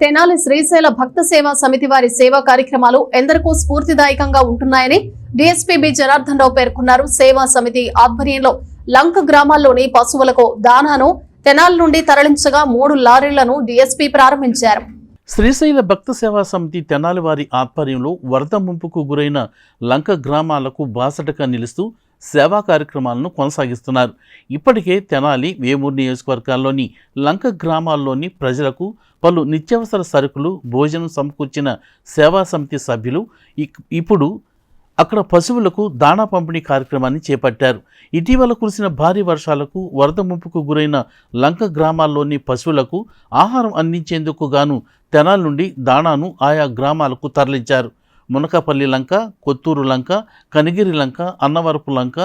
తెనాలి శ్రీశైల భక్త సేవా సమితి వారి సేవా కార్యక్రమాలు ఎందరికో స్ఫూర్తిదాయకంగా ఉంటున్నాయని డీఎస్పీ బి జనార్దన్ రావు పేర్కొన్నారు. సేవా సమితి ఆధ్వర్యంలో లంక గ్రామాల్లోని పశువులకు దానాను తెనాలి నుండి తరలించగా 3 లారీలను డీఎస్పీ ప్రారంభించారు. శ్రీశైల భక్త సేవా సమితి తెనాలి వారి ఆధ్వర్యంలో వరద ముంపుకు గురైన లంక గ్రామాలకు బాసటగా నిలుస్తూ సేవా కార్యక్రమాలను కొనసాగిస్తున్నారు. ఇప్పటికే తెనాలి, వేమూరు నియోజకవర్గాల్లోని లంక గ్రామాల్లోని ప్రజలకు పలు నిత్యావసర సరుకులు, భోజనం సమకూర్చిన సేవా సమితి సభ్యులు ఇప్పుడు అక్కడ పశువులకు దాణా పంపిణీ కార్యక్రమాన్ని చేపట్టారు. ఇటీవల కురిసిన భారీ వర్షాలకు వరద ముంపుకు గురైన లంక గ్రామాల్లోని పశువులకు ఆహారం అందించేందుకు గాను తెనాలి నుండి దాణాను ఆయా గ్రామాలకు తరలించారు. మునకపల్లి లంక, కొత్తూరు లంక, కనిగిరి లంక, అన్నవరపు లంక,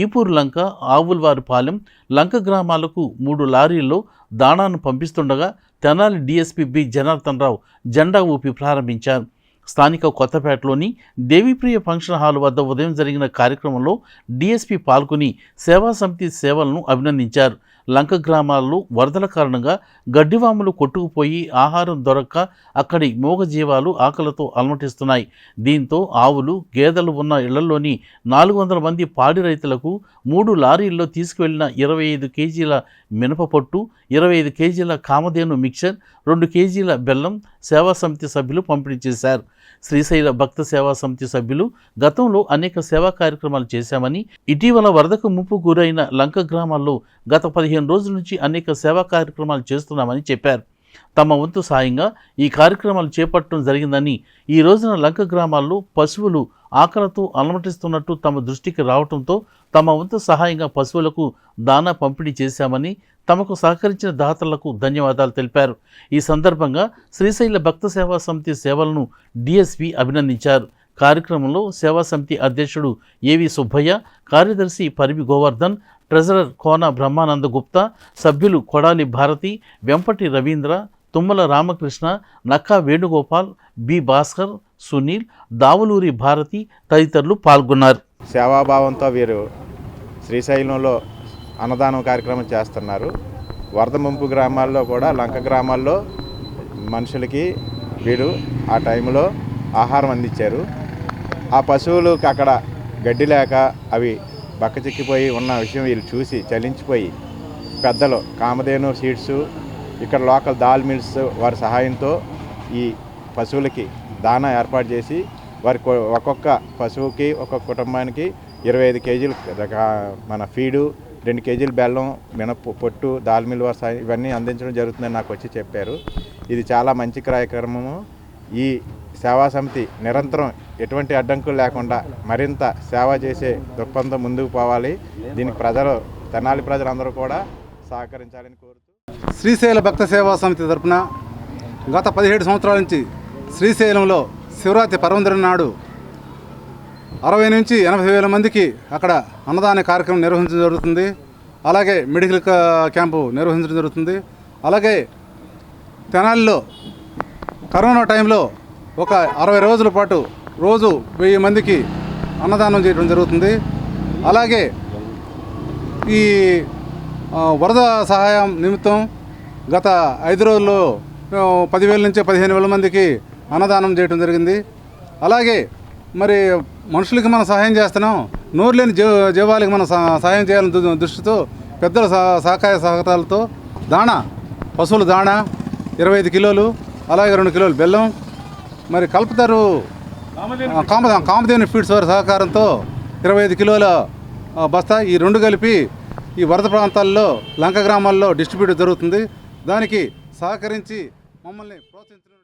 ఈపూరు లంక, ఆవులవారిపాలెం లంక గ్రామాలకు 3 లారీల్లో దాణాను పంపిస్తుండగా తెనాలి డీఎస్పీ బి జనార్దన్ రావు జెండా ఊపి ప్రారంభించారు. స్థానిక కొత్తపేటలోని దేవిప్రియ ఫంక్షన్ హాల్ వద్ద ఉదయం జరిగిన కార్యక్రమంలో డీఎస్పీ పాల్గొని సేవా సమితి సేవలను అభినందించారు. లంక గ్రామాల్లో వరదల కారణంగా గడ్డివాములు కొట్టుకుపోయి ఆహారం దొరక్క అక్కడి మూగజీవాలు ఆకలితో అలమటిస్తున్నాయి. దీంతో ఆవులు, గేదెలు ఉన్న ఇళ్లలోని 400 మంది పాడి రైతులకు 3 లారీల్లో తీసుకువెళ్లిన 25 కేజీల మినపపొట్టు, 25 కేజీల కామధేను మిక్చర్, 2 కేజీల బెల్లం సేవా సమితి సభ్యులు పంపిణీ చేశారు. శ్రీశైల భక్త సేవా సమితి సభ్యులు గతంలో అనేక సేవా కార్యక్రమాలు చేశామని, ఇటీవల వరదకు ముప్పు గురైన లంక గ్రామాల్లో గత 15 రోజుల నుంచి అనేక సేవా కార్యక్రమాలు చేస్తున్నామని చెప్పారు. తమ వంతు సాయంగా ఈ కార్యక్రమాలు చేపట్టడం జరిగిందని, ఈ రోజున లంక గ్రామాల్లో పశువులు ఆకలితో అలమటిస్తున్నట్టు తమ దృష్టికి రావడంతో తమ వంతు సహాయంగా పశువులకు దానా పంపిణీ చేశామని, తమకు సహకరించిన దాతలకు ధన్యవాదాలు తెలిపారు. ఈ సందర్భంగా శ్రీశైల భక్త సేవా సమితి సేవలను డీఎస్పీ అభినందించారు. కార్యక్రమంలో సేవా సమితి అధ్యక్షుడు ఏవి సుబ్బయ్య, కార్యదర్శి పరివి గోవర్ధన్, ట్రెజరర్ కోన బ్రహ్మానంద గుప్తా, సభ్యులు కొడాలి భారతి, వెంపటి రవీంద్ర, తుమ్మల రామకృష్ణ, నక్కా వేణుగోపాల్, బి భాస్కర్, సునీల్, దావులూరి భారతి తదితరులు పాల్గొన్నారు. సేవాభావంతో వీరు శ్రీశైలంలో అన్నదానం కార్యక్రమం చేస్తున్నారు. వరద ముంపు గ్రామాల్లో కూడా లంక గ్రామాల్లో మనుషులకి వీరు ఆ టైంలో ఆహారం అందించారు. ఆ పశువులకు అక్కడ గడ్డి లేక అవి బక్కచిక్కిపోయి ఉన్న విషయం వీళ్ళు చూసి చలించిపోయి పెద్దలు కామధేను సీడ్స్, ఇక్కడ లోకల్ దాల్ మిల్స్ వారి సహాయంతో ఈ పశువులకి దానా ఏర్పాటు చేసి వారికి ఒక్కొక్క పశువుకి ఒక్కొక్క కుటుంబానికి 25 కేజీలు మన ఫీడు, 2 కేజీలు బెల్లం, పొట్టు, దాల్ మిల్ వారి ఇవన్నీ అందించడం జరుగుతుందని నాకు వచ్చి చెప్పారు. ఇది చాలా మంచి కార్యక్రమము. ఈ సేవా సమితి నిరంతరం ఎటువంటి అడ్డంకులు లేకుండా మరింత సేవ చేసే దృక్పథంతో ముందుకు పోవాలి. దీనికి తెనాలి ప్రజలందరూ కూడా సహకరించాలని కోరుతూ శ్రీశైల భక్త సేవా సమితి తరఫున గత 17 సంవత్సరాల నుంచి శ్రీశైలంలో శివరాత్రి పర్వందిన నాడు 60 నుంచి 80 వేల మందికి అక్కడ అన్నదాన కార్యక్రమం నిర్వహించడం జరుగుతుంది. అలాగే మెడికల్ క్యాంపు నిర్వహించడం జరుగుతుంది. అలాగే తెనాలిలో కరోనా టైంలో ఒక 60 రోజుల పాటు రోజు 1000 మందికి అన్నదానం చేయడం జరుగుతుంది. అలాగే ఈ వరద సహాయం నిమిత్తం గత 5 రోజుల్లో 10,000 నుంచి 15,000 మందికి అన్నదానం చేయడం జరిగింది. అలాగే మరి మనుషులకి మనం సహాయం చేస్తున్నాం, నోరు లేని జీవాలకి మనం సహాయం చేయాలని దృష్టితో పెద్దల సహకార సహకారాలతో పశువుల దాణా 25 కిలోలు, అలాగే 2 కిలోలు బెల్లం, మరి కల్పతరు కామధేను ఫీడ్స్ వారి సహకారంతో 25 కిలోల బస్తా, ఈ 2 కలిపి ఈ వరద ప్రాంతాల్లో లంక గ్రామాల్లో డిస్ట్రిబ్యూట్ జరుగుతుంది. దానికి సహకరించి మమ్మల్ని ప్రోత్సహించడం